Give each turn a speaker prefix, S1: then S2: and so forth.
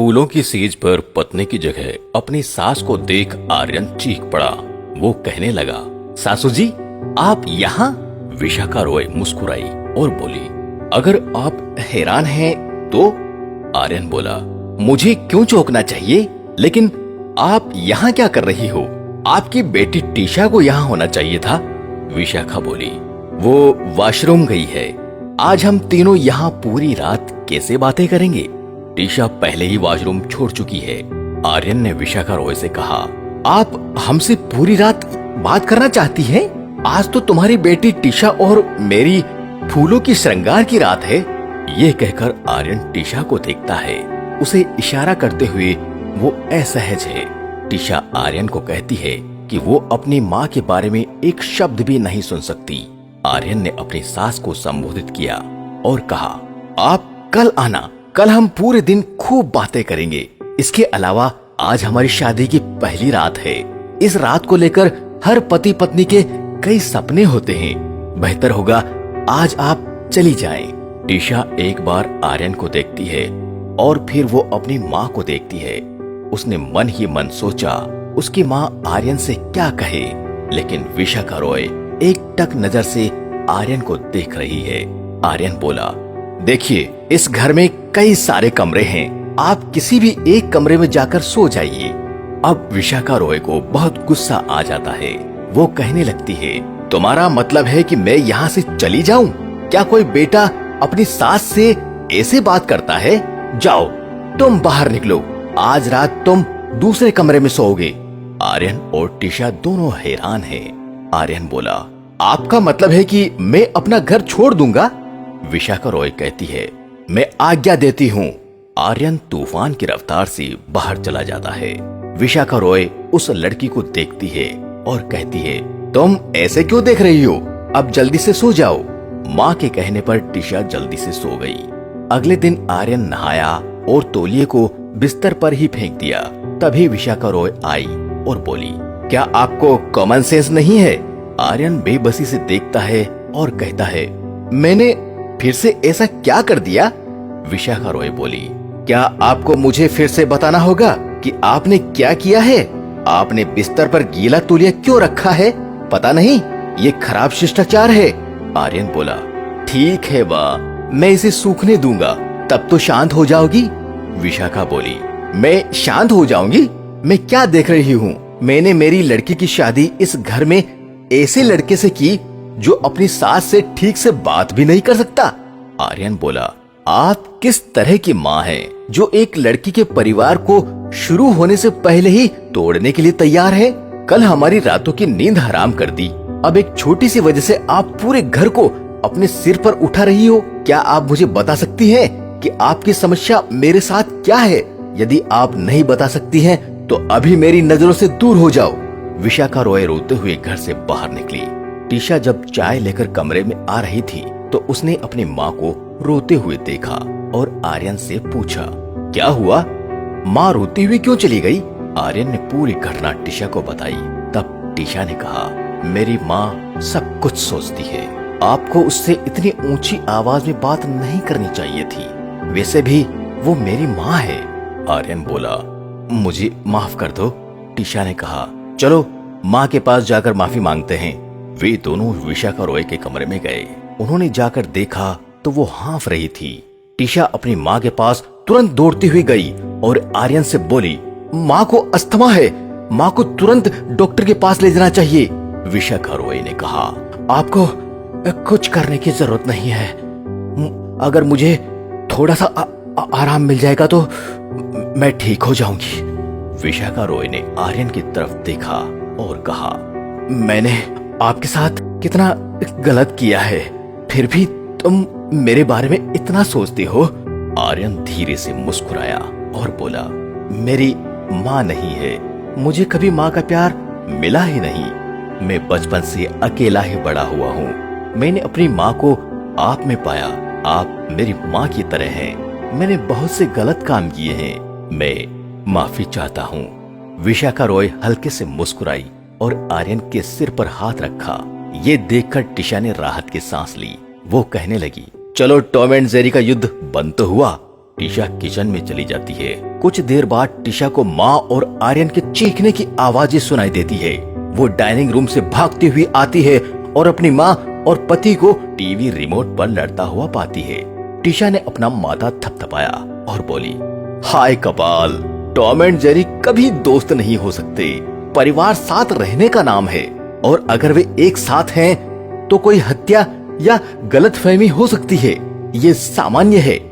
S1: फूलों की सेज पर पत्नी की जगह अपनी सास को देख आर्यन चीख पड़ा। वो कहने लगा, सासू जी आप यहाँ? विशाखा रॉय मुस्कुराई और बोली, अगर आप हैरान हैं तो? आर्यन बोला, मुझे क्यों चौंकना चाहिए, लेकिन आप यहाँ क्या कर रही हो? आपकी बेटी टीशा को यहाँ होना चाहिए था। विशाखा बोली, वो वॉशरूम गई है। आज हम तीनों यहाँ पूरी रात कैसे बातें करेंगे? टीशा पहले ही वॉशरूम छोड़ चुकी है। आर्यन ने विशाखा रॉय से कहा, आप हमसे पूरी रात बात करना चाहती हैं? आज तो तुम्हारी बेटी टीशा और मेरी फूलों की श्रृंगार की रात है। ये कहकर आर्यन टीशा को देखता है। उसे इशारा करते हुए वो असहज है। टीशा आर्यन को कहती है कि वो अपनी माँ के बारे में एक शब्द भी नहीं सुन सकती। आर्यन ने अपनी सास को संबोधित किया और कहा, आप कल आना, कल हम पूरे दिन खूब बातें करेंगे। इसके अलावा आज हमारी शादी की पहली रात है। इस रात को लेकर हर पति पत्नी के कई सपने होते हैं। बेहतर होगा आज आप चली जाएं। टीशा एक बार आर्यन को देखती है और फिर वो अपनी माँ को देखती है। उसने मन ही मन सोचा उसकी माँ आर्यन से क्या कहे, लेकिन विशाखा रॉय एक टक नजर से आर्यन को देख रही है। आर्यन बोला, देखिए इस घर में कई सारे कमरे हैं, आप किसी भी एक कमरे में जाकर सो जाइए। अब विशाखा रॉय को बहुत गुस्सा आ जाता है। वो कहने लगती है, तुम्हारा मतलब है कि मैं यहाँ से चली जाऊं? क्या कोई बेटा अपनी सास से ऐसे बात करता है? जाओ तुम बाहर निकलो, आज रात तुम दूसरे कमरे में सोओगे। आर्यन और टीशा दोनों हैरान हैं। आर्यन बोला, आपका मतलब है कि मैं अपना घर छोड़ दूंगा? विशाखा रॉय कहती है, मैं आज्ञा देती हूँ। आर्यन तूफान की रफ्तार से बाहर चला जाता है। विशाखा रॉय उस लड़की को देखती है और कहती है, तुम ऐसे क्यों देख रही हो? अब जल्दी से सो जाओ। माँ के कहने पर टीशा जल्दी से सो गई। अगले दिन आर्यन नहाया और तौलिए को बिस्तर पर ही फेंक दिया। तभी विशाखा रॉय आई और बोली, क्या आपको कॉमन सेंस नहीं है? आर्यन बेबसी से देखता है और कहता है, मैंने फिर से ऐसा क्या कर दिया? विशाखा रॉय बोली, क्या आपको मुझे फिर से बताना होगा कि आपने क्या किया है? आपने बिस्तर पर गीला तौलिया क्यों रखा है? पता नहीं, ये खराब शिष्टाचार है। आर्यन बोला, ठीक है बा, मैं इसे सूखने दूंगा, तब तो शांत हो जाओगी। विशाखा बोली, मैं शांत हो जाऊंगी? मैं क्या देख रही हूँ? मैंने मेरी लड़की की शादी इस घर में ऐसे लड़के से की जो अपनी सास से ठीक से बात भी नहीं कर सकता। आर्यन बोला, आप किस तरह की माँ हैं जो एक लड़की के परिवार को शुरू होने से पहले ही तोड़ने के लिए तैयार है? कल हमारी रातों की नींद हराम कर दी। अब एक छोटी सी वजह से आप पूरे घर को अपने सिर पर उठा रही हो। क्या आप मुझे बता सकती हैं कि आपकी समस्या मेरे साथ क्या है? यदि आप नहीं बता सकती हैं तो अभी मेरी नजरों से दूर हो जाओ। विशाखा रॉय रोते हुए घर से बाहर निकली। टीशा जब चाय लेकर कमरे में आ रही थी तो उसने अपनी माँ को रोते हुए देखा और आर्यन से पूछा, क्या हुआ? माँ रोती हुई क्यों चली गई? आर्यन ने पूरी घटना टीशा को बताई। तब टीशा ने कहा, मेरी माँ सब कुछ सोचती है। आपको उससे इतनी ऊंची आवाज में बात नहीं करनी चाहिए थी। वैसे भी वो मेरी माँ है। आर्यन बोला, मुझे माफ कर दो। टीशा ने कहा, चलो माँ के पास जाकर माफी मांगते हैं। वे दोनों विशाखा रॉय के कमरे में गए। उन्होंने जाकर देखा तो वो हाँफ रही थी। टीशा अपनी माँ के पास तुरंत दौड़ती हुई गई और आर्यन से बोली, माँ को अस्थमा है, माँ को तुरंत डॉक्टर के पास ले जाना चाहिए। विशाखा रॉय ने कहा, आपको कुछ करने की जरूरत नहीं है। अगर मुझे थोड़ा सा आराम मिल जाएगा तो मैं ठीक हो जाऊंगी। विशाखा रॉय ने आर्यन की तरफ देखा और कहा, मैंने आपके साथ कितना गलत किया है, फिर भी तुम मेरे बारे में इतना सोचती हो। आर्यन धीरे से मुस्कुराया और बोला, मेरी माँ नहीं है, मुझे कभी माँ का प्यार मिला ही नहीं। मैं बचपन से अकेला ही बड़ा हुआ हूँ। मैंने अपनी माँ को आप में पाया। आप मेरी माँ की तरह हैं। मैंने बहुत से गलत काम किए हैं। मैं माफी चाहता हूँ। विशाखा रॉय हल्के से मुस्कुराई और आर्यन के सिर पर हाथ रखा। ये देखकर टीशा ने राहत की सांस ली। वो कहने लगी, चलो टॉम एंड जेरी का युद्ध बंद तो हुआ, टिशा किचन में चली जाती है। कुछ देर बाद टिशा को माँ और आर्यन के चीखने की आवाजें सुनाई देती है। वो डाइनिंग रूम से भागती हुई आती है और अपनी माँ और पति को टीवी रिमोट पर लड़ता हुआ पाती है। टिशा ने अपना माथा थपथपाया और बोली, हाय कपाल, टॉम एंड जेरी कभी दोस्त नहीं हो सकते। परिवार साथ रहने का नाम है, और अगर वे एक साथ हैं तो कोई हत्या या गलतफहमी हो सकती है। ये सामान्य है।